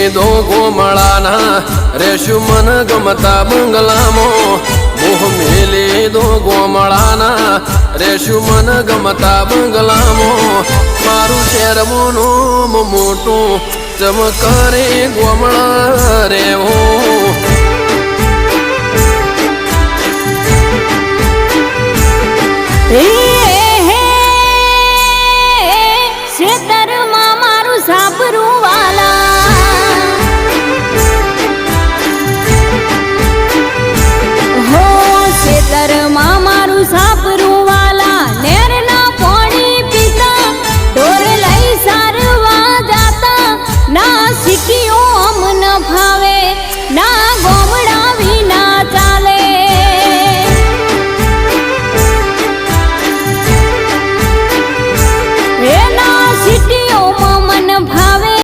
લીધો ગોમળાના રેશું મન ગમતા બંગલામાં મોહ લીધો ગોમળાના રેશું મન ગમતા બંગલામાં મારું શેર મોનું મોટું ચમકરે ગોમળા રેવું Hey!